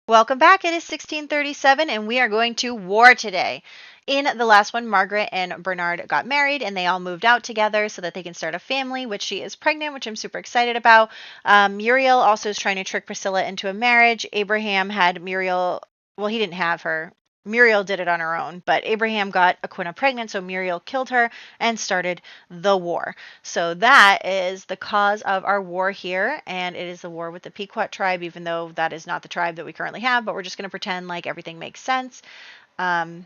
Welcome back. It is 1637, and we are going to war today. In the last one, Margaret and Bernard got married, and they all moved out together so that they can start a family, which she is pregnant, which I'm super excited about. Muriel also is trying to trick Priscilla into a marriage. Abraham had Muriel, well, he didn't have her. Muriel did it on her own, but Abraham got Aquina pregnant, so Muriel killed her and started the war. So that is the cause of our war here, and it is the war with the Pequot tribe, even though that is not the tribe that we currently have, but we're just going to pretend like everything makes sense. I'm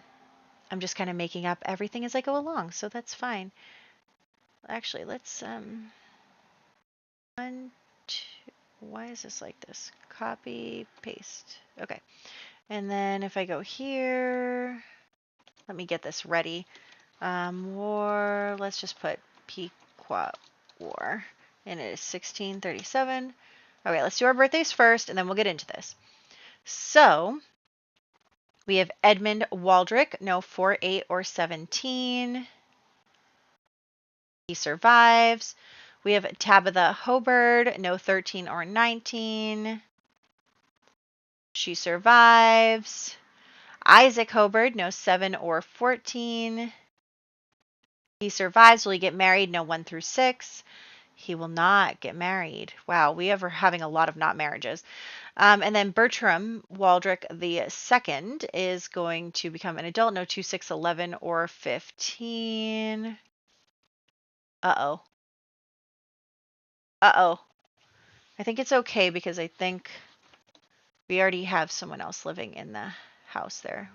just kind of making up everything as I go along, so that's fine. Actually, let's, why is this like this? Copy, paste. Okay. And then if I go here, let me get this ready. War, let's just put Pequot War. And it is 1637. Okay, let's do our birthdays first, and then we'll get into this. So, we have Edmund Waldrick, no 4, 8, or 17. He survives. We have Tabitha Hobard, no 13 or 19. She survives. Isaac Hobard, no 7 or 14. He survives. Will he get married? No 1 through 6. He will not get married. Wow, we are having a lot of not marriages. And then Bertram Waldrick the second is going to become an adult. No 2, 6, 11, or 15. Uh-oh. Uh-oh. I think it's okay because I think we already have someone else living in the house there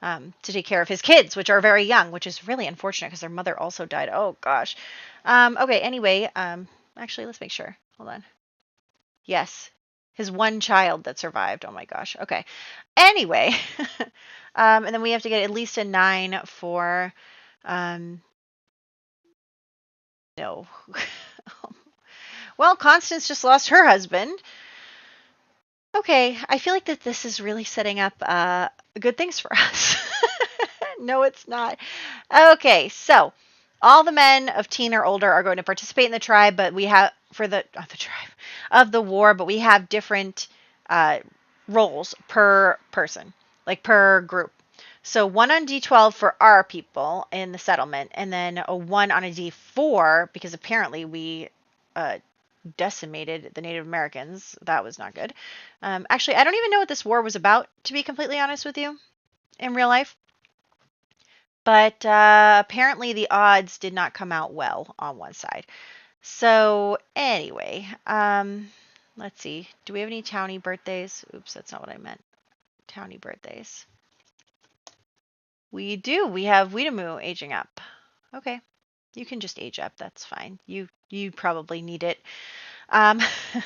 to take care of his kids, which are very young, which is really unfortunate because their mother also died. Oh, gosh. Okay, anyway, actually, let's make sure. Hold on. Yes, his one child that survived. Oh, my gosh. Okay. Anyway, and then we have to get at least a 9 for, no. Well, Constance just lost her husband. Okay, I feel like that this is really setting up good things for us. No, it's not. Okay, so all the men of teen or older are going to participate in the tribe, but we have for the tribe of the war, but we have different roles per person, like per group. So 1 on D12 for our people in the settlement, and then a 1 on a D4 because apparently we decimated the Native Americans. That was not good. Actually, I don't even know what this war was about, to be completely honest with you, in real life. But apparently the odds did not come out well on one side. So anyway, let's see. Do we have any townie birthdays? Oops, that's not what I meant. Townie birthdays. We do. We have Weedamoo aging up. Okay. You can just age up. That's fine. You probably need it.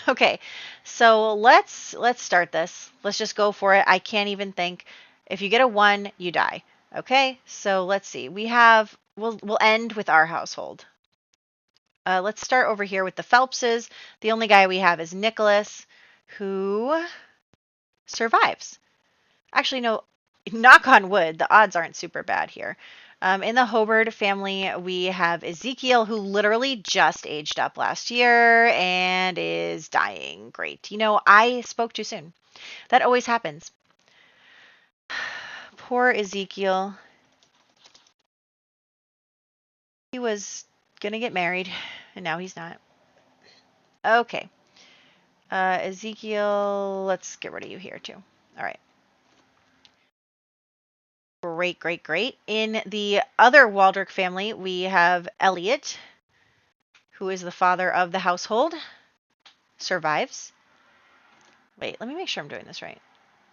Okay, so let's start this. Let's just go for it. I can't even think. If you get a 1, you die. Okay, so let's see. We'll end with our household. Let's start over here with the Phelpses. The only guy we have is Nicholas, who survives. Actually, no, knock on wood, the odds aren't super bad here. In the Hobard family, we have Ezekiel, who literally just aged up last year and is dying. Great. You know, I spoke too soon. That always happens. Poor Ezekiel. He was going to get married, and now he's not. Okay. Ezekiel, let's get rid of you here, too. All right. Great, great, great. In the other Waldrick family, we have Elliot, who is the father of the household, survives. Wait, let me make sure I'm doing this right.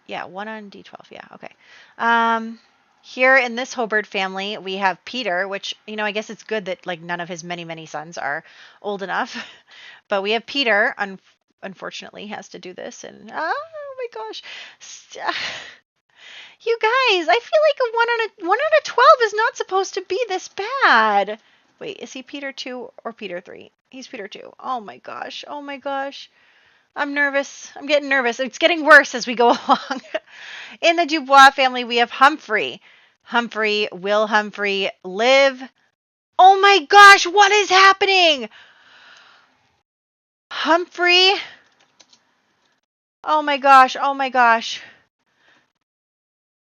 Yeah, 1 on D12. Yeah, okay. Here in this Hobard family, we have Peter, which, you know, I guess it's good that, like, none of his many, many sons are old enough. But we have Peter, unfortunately, has to do this. And, oh my gosh. You guys, I feel like a 1 on a 12 is not supposed to be this bad. Wait, is he Peter 2 or Peter 3? He's Peter 2. Oh my gosh. Oh my gosh. I'm nervous. I'm getting nervous. It's getting worse as we go along. In the Dubois family, we have Humphrey. Will Humphrey live? Oh my gosh, what is happening? Humphrey Oh my gosh. Oh my gosh.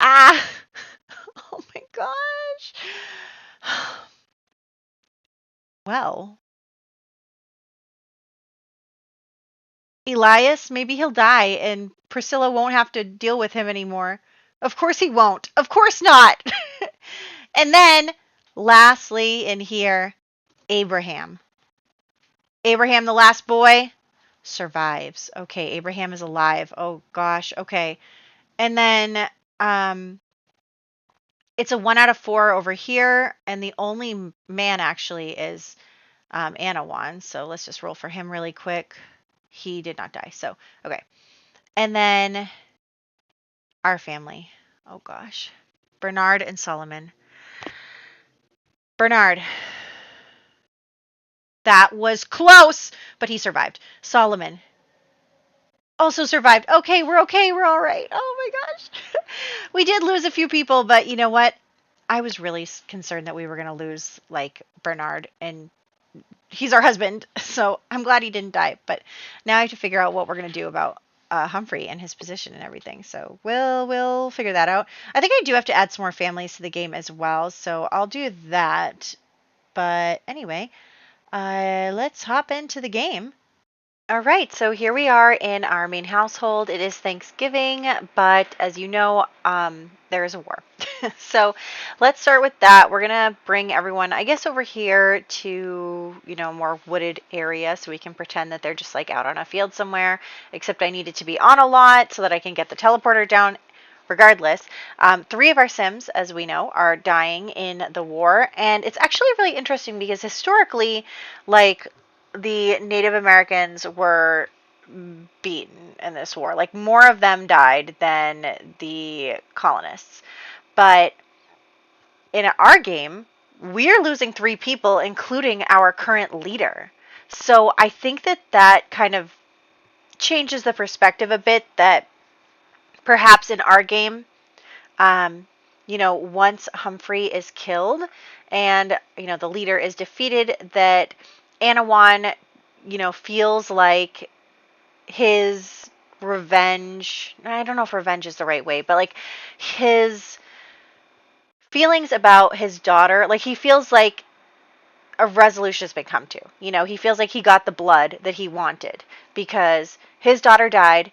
Ah. Oh my gosh. Well, Elias, maybe he'll die and Priscilla won't have to deal with him anymore. Of course he won't. Of course not. And then, lastly, in here, Abraham. Abraham, the last boy, survives. Okay, Abraham is alive. Oh gosh. Okay. And then it's a 1 out of 4 over here, and the only man actually is Anawan. So let's just roll for him really quick. He did not die. So okay. And then our family. Oh gosh. Bernard and Solomon. Bernard. That was close, but he survived. Solomon also survived. Okay, we're okay. We're all right. Oh my gosh. We did lose a few people, but you know what? I was really concerned that we were going to lose like Bernard, and he's our husband, so I'm glad he didn't die. But now I have to figure out what we're going to do about Humphrey and his position and everything. So we'll figure that out. I think I do have to add some more families to the game as well, so I'll do that. But anyway, let's hop into the game. All right, so here we are in our main household. It is Thanksgiving, but as you know, there is a war. So let's start with that. We're gonna bring everyone, I guess, over here to, more wooded area so we can pretend that they're just like out on a field somewhere, except I need it to be on a lot so that I can get the teleporter down. Regardless, 3 of our Sims, as we know, are dying in the war, and it's actually really interesting because historically, like, the Native Americans were beaten in this war. Like, more of them died than the colonists. But in our game, we're losing 3 people, including our current leader. So I think that that kind of changes the perspective a bit, that perhaps in our game, once Humphrey is killed and, the leader is defeated, that Anawan, feels like his revenge, I don't know if revenge is the right way, but like his feelings about his daughter, like he feels like a resolution has been come to. He feels like he got the blood that he wanted because his daughter died,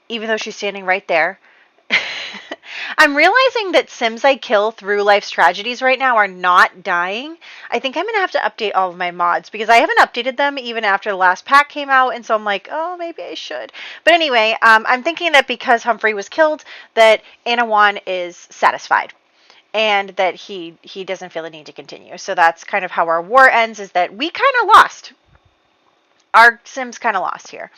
even though she's standing right there. I'm realizing that Sims I kill through life's tragedies right now are not dying. I think I'm going to have to update all of my mods because I haven't updated them even after the last pack came out, and so I'm like, oh, maybe I should. But anyway, I'm thinking that because Humphrey was killed, that Anawan is satisfied and that he doesn't feel the need to continue. So that's kind of how our war ends, is that we kind of lost. Our Sims kind of lost here.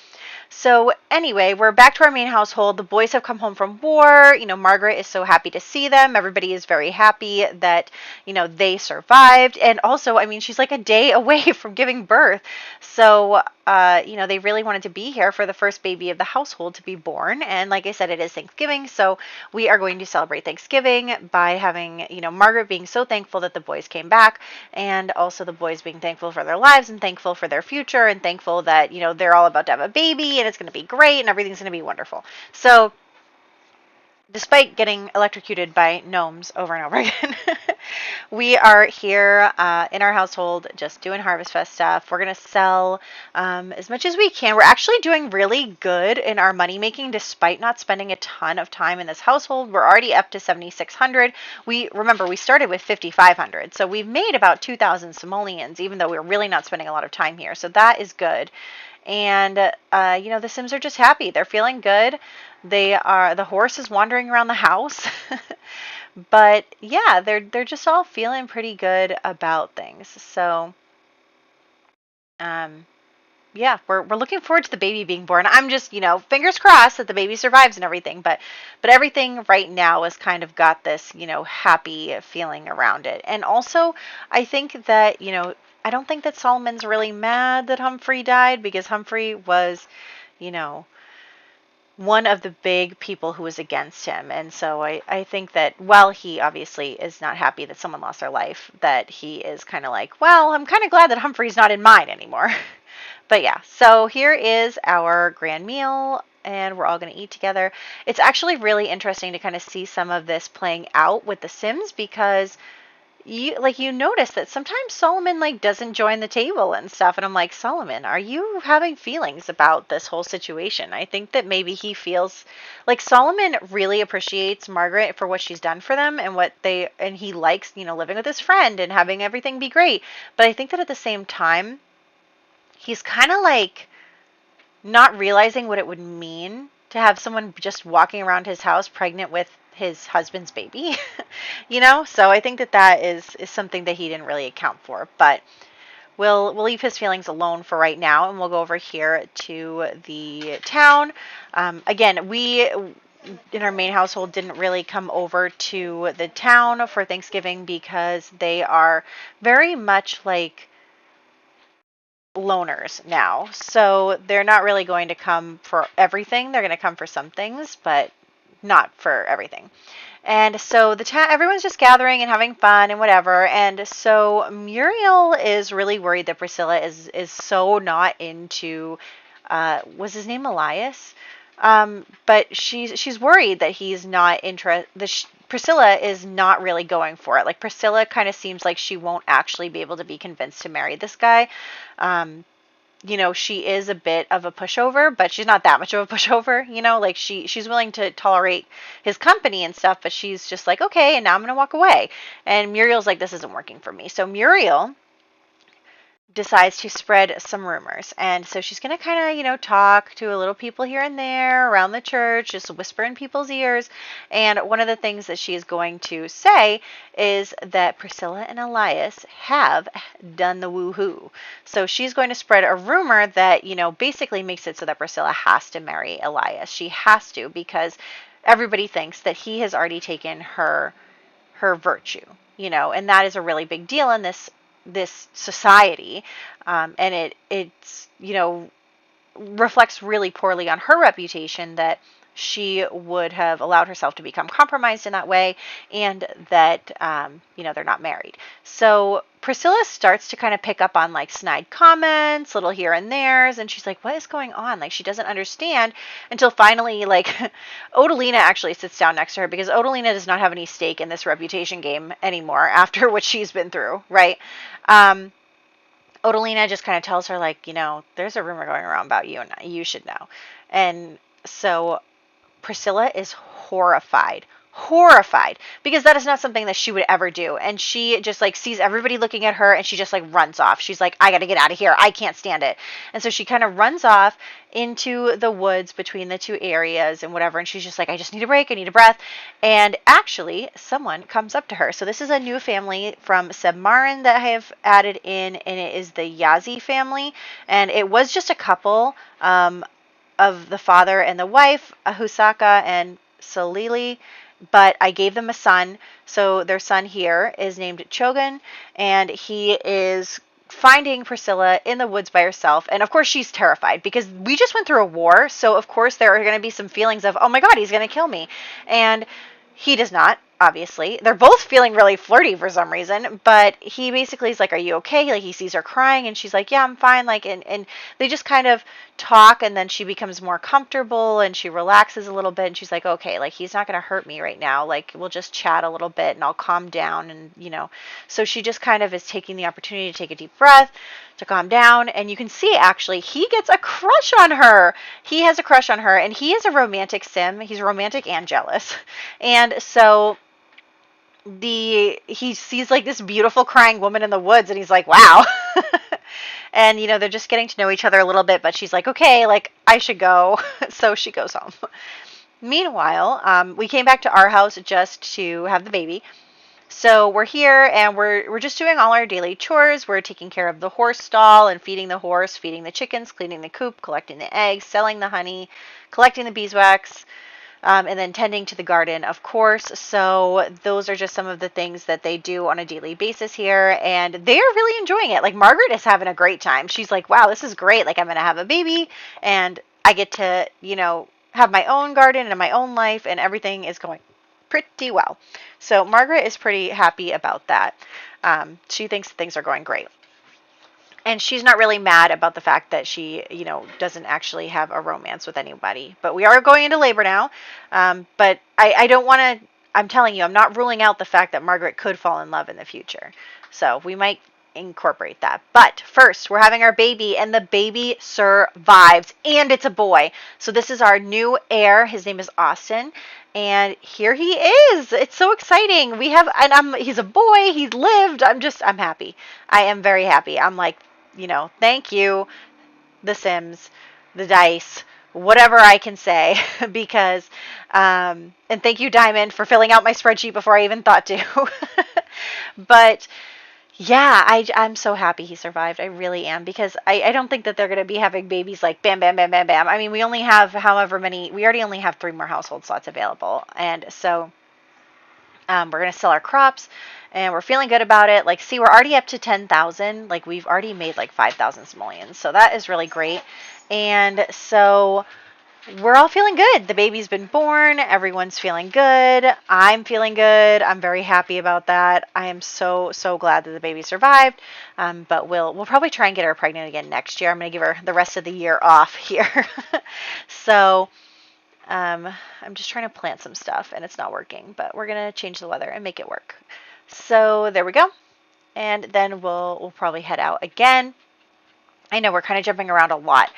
So anyway, we're back to our main household. The boys have come home from war. Margaret is so happy to see them. Everybody is very happy that, they survived. And also, she's like a day away from giving birth. So, they really wanted to be here for the first baby of the household to be born. And like I said, it is Thanksgiving. So we are going to celebrate Thanksgiving by having, Margaret being so thankful that the boys came back, and also the boys being thankful for their lives and thankful for their future and thankful that, they're all about to have a baby and it's going to be great and everything's going to be wonderful. So despite getting electrocuted by gnomes over and over again, we are here in our household just doing Harvest Fest stuff. We're going to sell as much as we can. We're actually doing really good in our money making despite not spending a ton of time in this household. We're already up to 7,600. Remember, we started with 5,500. So we've made about 2,000 simoleons, even though we're really not spending a lot of time here. So that is good. And, the Sims are just happy. They're feeling good. The horse is wandering around the house. But yeah, they're just all feeling pretty good about things. So, yeah, we're looking forward to the baby being born. I'm just, fingers crossed that the baby survives and everything. But everything right now has kind of got this, happy feeling around it. And also, I think that, I don't think that Solomon's really mad that Humphrey died, because Humphrey was, one of the big people who was against him. And so I think that while he obviously is not happy that someone lost their life, that he is kind of like, well, I'm kind of glad that Humphrey's not in mine anymore. But yeah, so here is our grand meal. and we're all going to eat together. It's actually really interesting to kind of see some of this playing out with the Sims, because you notice that sometimes Solomon doesn't join the table and stuff, and I'm like, Solomon, are you having feelings about this whole situation? I think that maybe he feels like Solomon really appreciates Margaret for what she's done for them, and he likes, living with his friend and having everything be great. But I think that at the same time, he's kind of not realizing what it would mean to have someone just walking around his house pregnant with his husband's baby. So I think that is something that he didn't really account for. But we'll leave his feelings alone for right now, and we'll go over here to the town. Again, we in our main household didn't really come over to the town for Thanksgiving because they are very much like loners now. So they're not really going to come for everything. They're going to come for some things, but not for everything. And so everyone's just gathering and having fun and whatever. And so Muriel is really worried that Priscilla is so not into, was his name Elias? But she's worried that he's not interested. Priscilla is not really going for it. Like, Priscilla kind of seems like she won't actually be able to be convinced to marry this guy. She is a bit of a pushover, but she's not that much of a pushover, like she's willing to tolerate his company and stuff, but she's just like, okay, and now I'm going to walk away. And Muriel's like, this isn't working for me. So Muriel decides to spread some rumors. And so she's going to kind of, talk to a little people here and there around the church, just whisper in people's ears. And one of the things that she is going to say is that Priscilla and Elias have done the woohoo. So she's going to spread a rumor that, basically makes it so that Priscilla has to marry Elias. She has to, because everybody thinks that he has already taken her virtue, and that is a really big deal in this society, and it's reflects really poorly on her reputation that she would have allowed herself to become compromised in that way, and that they're not married. So Priscilla starts to kind of pick up on snide comments, little here and there's, and she's like, what is going on? She doesn't understand, until finally Odalina actually sits down next to her, because Odalina does not have any stake in this reputation game anymore after what she's been through, right? Odalina just kind of tells her, there's a rumor going around about you, and you should know. And so Priscilla is horrified, because that is not something that she would ever do. And she just sees everybody looking at her, and she just runs off. She's like, I got to get out of here. I can't stand it. And so she kind of runs off into the woods between the two areas and whatever. And she's just like, I just need a break. I need a breath. And actually, someone comes up to her. So this is a new family from Sebmarin that I have added in, and it is the Yazi family. And it was just a couple of the father and the wife, Ahusaka and Salili, but I gave them a son. So their son here is named Chogan, and he is finding Priscilla in the woods by herself. And of course she's terrified, because we just went through a war. So of course there are going to be some feelings of, oh my God, he's going to kill me. And he does not, obviously. They're both feeling really flirty for some reason, but he basically is like, are you okay? He sees her crying, and she's like, yeah, I'm fine. And they just kind of talk, and then she becomes more comfortable, and she relaxes a little bit, and she's like, okay, he's not going to hurt me right now. We'll just chat a little bit, and I'll calm down. And, so she just kind of is taking the opportunity to take a deep breath, to calm down. And you can see, actually, he gets a crush on her. He has a crush on her, and he is a romantic sim. He's romantic and jealous. And so he sees this beautiful crying woman in the woods, and he's like, wow. And they're just getting to know each other a little bit, but she's like, okay, I should go. So she goes home. Meanwhile, we came back to our house just to have the baby. So we're here, and we're just doing all our daily chores. We're taking care of the horse stall and feeding the horse, feeding the chickens, cleaning the coop, collecting the eggs, selling the honey, collecting the beeswax, and then tending to the garden, of course. So those are just some of the things that they do on a daily basis here, and they are really enjoying it. Margaret is having a great time. She's like, wow, this is great. I'm going to have a baby, and I get to, have my own garden and my own life, and everything is going pretty well. So Margaret is pretty happy about that. She thinks things are going great. And she's not really mad about the fact that she, doesn't actually have a romance with anybody. But we are going into labor now. But I don't want to, I'm telling you, I'm not ruling out the fact that Margaret could fall in love in the future. So we might incorporate that. But first, we're having our baby, and the baby survives, and it's a boy. So this is our new heir. His name is Austin. And here he is. It's so exciting. He's a boy. He's lived. I'm happy. I am very happy. I'm like, thank you, The Sims, the dice, whatever I can say, because, and thank you, Diamond, for filling out my spreadsheet before I even thought to. But yeah, I'm so happy he survived. I really am, because I don't think that they're going to be having babies like bam, bam, bam, bam, bam. I mean, we only have we already only have 3 more household slots available. And so we're going to sell our crops, and we're feeling good about it. Like, see, we're already up to 10,000. Like, we've already made like 5,000 simoleons. So that is really great. And so we're all feeling good. The baby's been born. Everyone's feeling good. I'm feeling good. I'm very happy about that. I am so, so glad that the baby survived. But we'll probably try and get her pregnant again next year. I'm going to give her the rest of the year off here. So I'm just trying to plant some stuff, and it's not working, but we're going to change the weather and make it work. So there we go. And then we'll probably head out again. I know we're kind of jumping around a lot,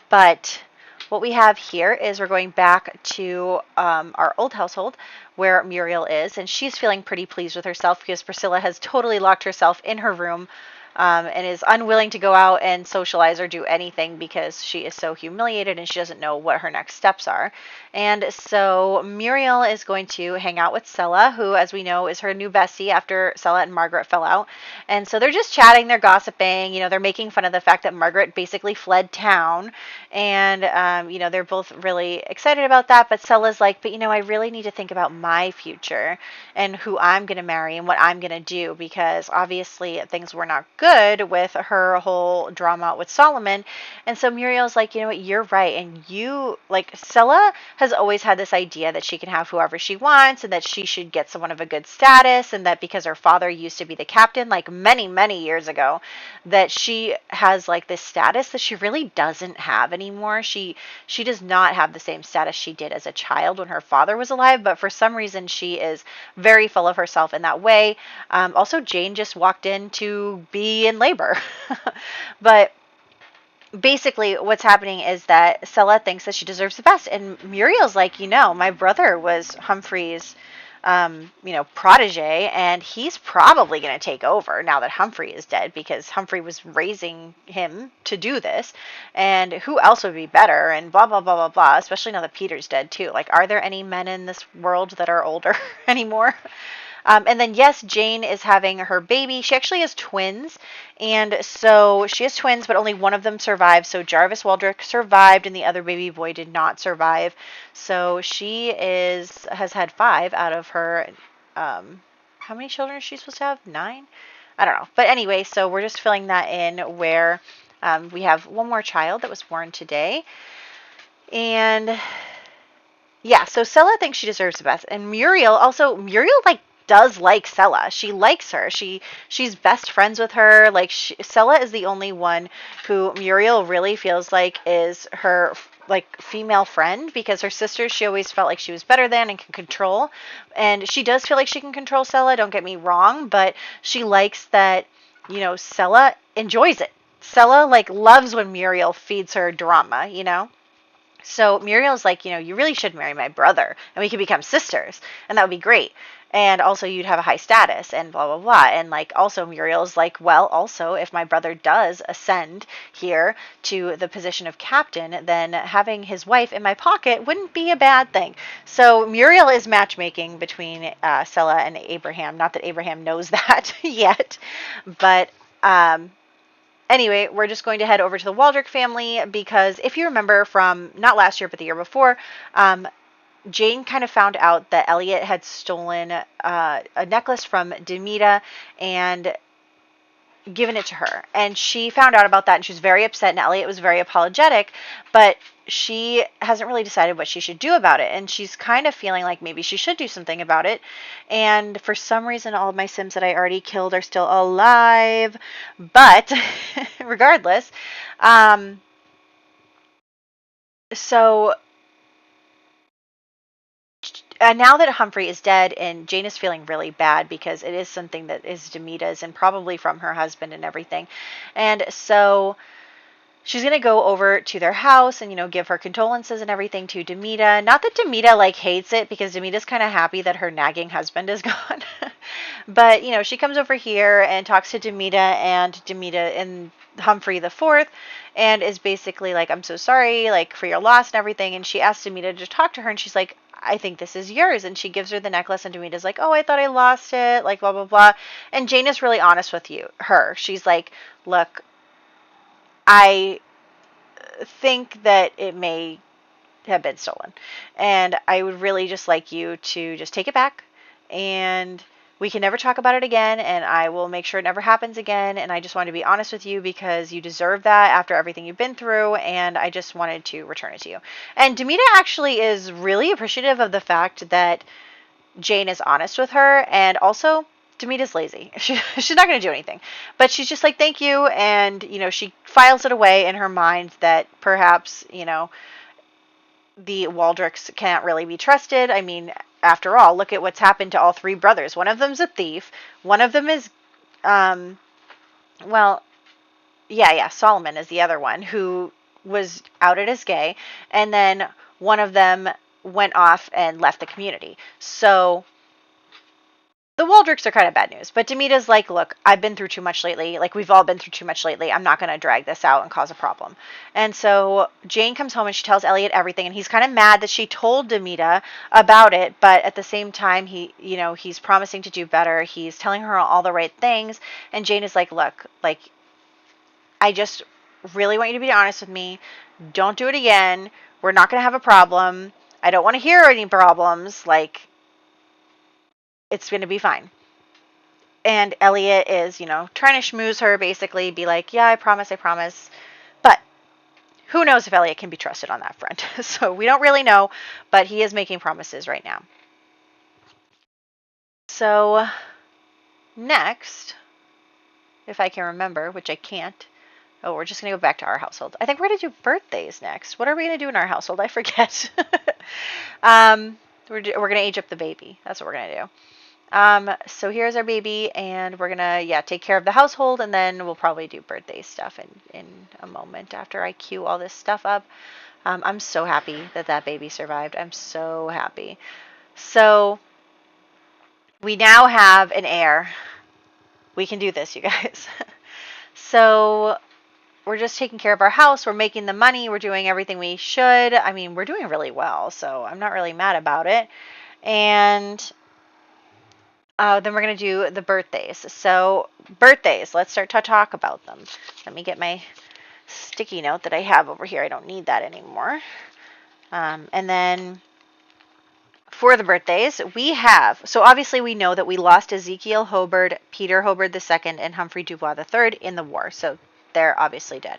but what we have here is we're going back to our old household where Muriel is, and she's feeling pretty pleased with herself because Priscilla has totally locked herself in her room and is unwilling to go out and socialize or do anything because she is so humiliated and she doesn't know what her next steps are. And so Muriel is going to hang out with Sella, who, as we know, is her new bestie after Sella and Margaret fell out. And so they're just chatting, they're gossiping, they're making fun of the fact that Margaret basically fled town. And, they're both really excited about that. But Sella's like, but, I really need to think about my future and who I'm going to marry and what I'm going to do, because obviously things were not good with her whole drama with Solomon. And so Muriel's like, you know what, you're right. And Sella has always had this idea that she can have whoever she wants and that she should get someone of a good status, and that because her father used to be the captain like many, many years ago, that she has like this status that she really doesn't have anymore. She does not have the same status she did as a child when her father was alive, but for some reason she is very full of herself in that way. Also, Jane just walked in to be in labor. But basically what's happening is that Sella thinks that she deserves the best, and Muriel's like, my brother was Humphrey's protege, and he's probably going to take over now that Humphrey is dead, because Humphrey was raising him to do this, and who else would be better, and blah, blah, blah, blah, blah, especially now that Peter's dead too. Like, are there any men in this world that are older anymore? And then, yes, Jane is having her baby. She actually has twins. And so she has twins, but only one of them survived. So Jarvis Waldrick survived, and the other baby boy did not survive. So she has had 5 out of her. How many children is she supposed to have? 9? I don't know. But anyway, so we're just filling that in where we have one more child that was born today. And yeah, so Sella thinks she deserves the best. And Muriel does like Sella. She likes her. She's best friends with her. Like, Sella is the only one who Muriel really feels like is her female friend, because her sister, she always felt like she was better than and can control. And she does feel like she can control Sella, don't get me wrong, but she likes that, Sella enjoys it. Sella loves when Muriel feeds her drama, So Muriel's like, you really should marry my brother and we could become sisters, and that would be great. And also you'd have a high status and blah, blah, blah. And also Muriel's like, well, also if my brother does ascend here to the position of captain, then having his wife in my pocket wouldn't be a bad thing. So Muriel is matchmaking between Sella and Abraham. Not that Abraham knows that yet, but anyway, we're just going to head over to the Waldrick family, because if you remember from not last year but the year before, Jane kind of found out that Elliot had stolen a necklace from Demita, and given it to her. And she found out about that and she was very upset, and Elliot was very apologetic, but she hasn't really decided what she should do about it. And she's kind of feeling like maybe she should do something about it. And for some reason, all of my Sims that I already killed are still alive. But regardless, so now that Humphrey is dead and Jane is feeling really bad because it is something that is Demeta's and probably from her husband and everything. And so she's going to go over to their house and, give her condolences and everything to Demeta. Not that Demeta, hates it, because Demeta's kind of happy that her nagging husband is gone. But, she comes over here and talks to Demeta and Humphrey the Fourth, and is basically like, I'm so sorry, for your loss and everything. And she asks Demeta to talk to her, and she's like, I think this is yours. And she gives her the necklace, and Demeta's like, oh, I thought I lost it, blah, blah, blah. And Jane is really honest with her. She's like, look, I think that it may have been stolen, and I would really just like you to just take it back, and we can never talk about it again, and I will make sure it never happens again. And I just want to be honest with you because you deserve that after everything you've been through, and I just wanted to return it to you. And Demeta actually is really appreciative of the fact that Jane is honest with her, and also Demeta's lazy. She's not going to do anything, but she's just like, thank you. And, she files it away in her mind that perhaps, the Waldricks can't really be trusted. I mean, after all, look at what's happened to all three brothers. One of them's a thief. One of them is, Solomon is the other one, who was outed as gay. And then one of them went off and left the community. So the Waldricks are kind of bad news. But Demeta's like, look, I've been through too much lately. We've all been through too much lately. I'm not going to drag this out and cause a problem. And so Jane comes home and she tells Elliot everything. And he's kind of mad that she told Demeta about it. But at the same time, he's promising to do better. He's telling her all the right things. And Jane is like, look, I just really want you to be honest with me. Don't do it again. We're not going to have a problem. I don't want to hear any problems. It's going to be fine. And Elliot is, trying to schmooze her, basically, be like, yeah, I promise. But who knows if Elliot can be trusted on that front. So we don't really know, but he is making promises right now. So next, if I can remember, which I can't. Oh, we're just going to go back to our household. I think we're going to do birthdays next. What are we going to do in our household? I forget. We're going to age up the baby. That's what we're going to do. So here's our baby, and we're gonna, take care of the household, and then we'll probably do birthday stuff in a moment after I queue all this stuff up. I'm so happy that baby survived. I'm so happy. So we now have an heir. We can do this, you guys. So we're just taking care of our house. We're making the money. We're doing everything we should. I mean, we're doing really well, so I'm not really mad about it. And then we're going to do the birthdays. So birthdays, let's start to talk about them. Let me get my sticky note that I have over here. I don't need that anymore. And then for the birthdays, we have, so obviously we know that we lost Ezekiel Hobart, Peter Hobart II, and Humphrey Dubois III in the war. So they're obviously dead.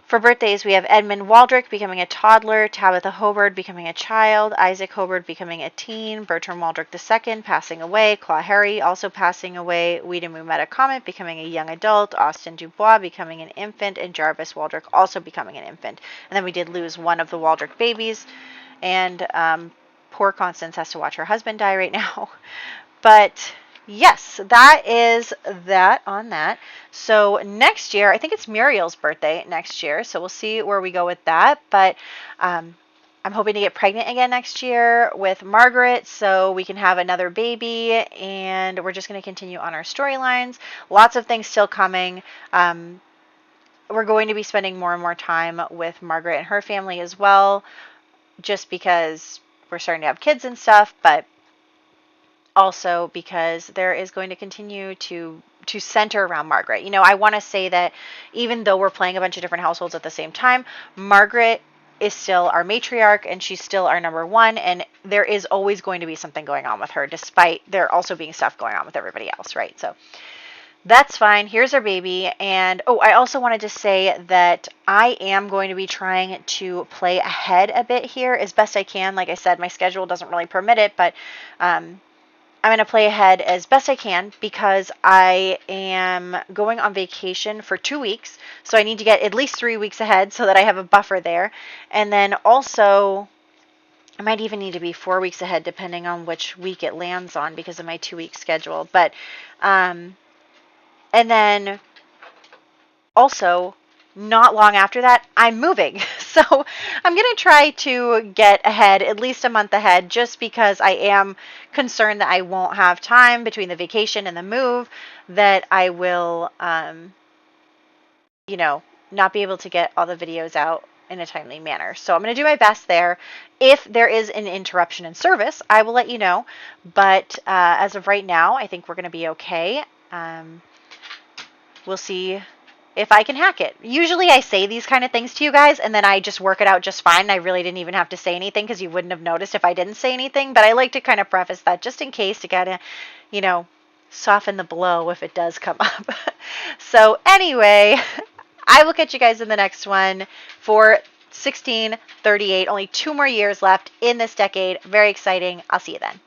For birthdays, we have Edmund Waldrick becoming a toddler, Tabitha Hobart becoming a child, Isaac Hobart becoming a teen, Bertram Waldrick II passing away, Claw Harry also passing away, Weedham Meta Comet becoming a young adult, Austin Dubois becoming an infant, and Jarvis Waldrick also becoming an infant. And then we did lose one of the Waldrick babies, and poor Constance has to watch her husband die right now. But yes, that is that on that. So next year, I think it's Muriel's birthday next year. So we'll see where we go with that. But I'm hoping to get pregnant again next year with Margaret so we can have another baby. And we're just going to continue on our storylines. Lots of things still coming. We're going to be spending more and more time with Margaret and her family as well, just because we're starting to have kids and stuff. But also because there is going to continue to center around Margaret. I want to say that even though we're playing a bunch of different households at the same time, Margaret is still our matriarch and she's still our number one, and there is always going to be something going on with her, despite there also being stuff going on with everybody else, right? So That's fine. Here's our baby. And oh, I also wanted to say that I am going to be trying to play ahead a bit here as best I can. Like I said, my schedule doesn't really permit it, but I'm going to play ahead as best I can because I am going on vacation for 2 weeks. So I need to get at least 3 weeks ahead so that I have a buffer there. And then also, I might even need to be 4 weeks ahead depending on which week it lands on because of my 2 week schedule. But, and then also, not long after that, I'm moving. So I'm going to try to get ahead, at least a month ahead, just because I am concerned that I won't have time between the vacation and the move, that I will, you know, not be able to get all the videos out in a timely manner. So I'm going to do my best there. If there is an interruption in service, I will let you know. But as of right now, I think we're going to be okay. We'll see if I can hack it. Usually I say these kind of things to you guys and then I just work it out just fine. I really didn't even have to say anything because you wouldn't have noticed if I didn't say anything. But I like to kind of preface that just in case to kind of, soften the blow if it does come up. So anyway, I will catch you guys in the next one for 1638. Only 2 more years left in this decade. Very exciting. I'll see you then.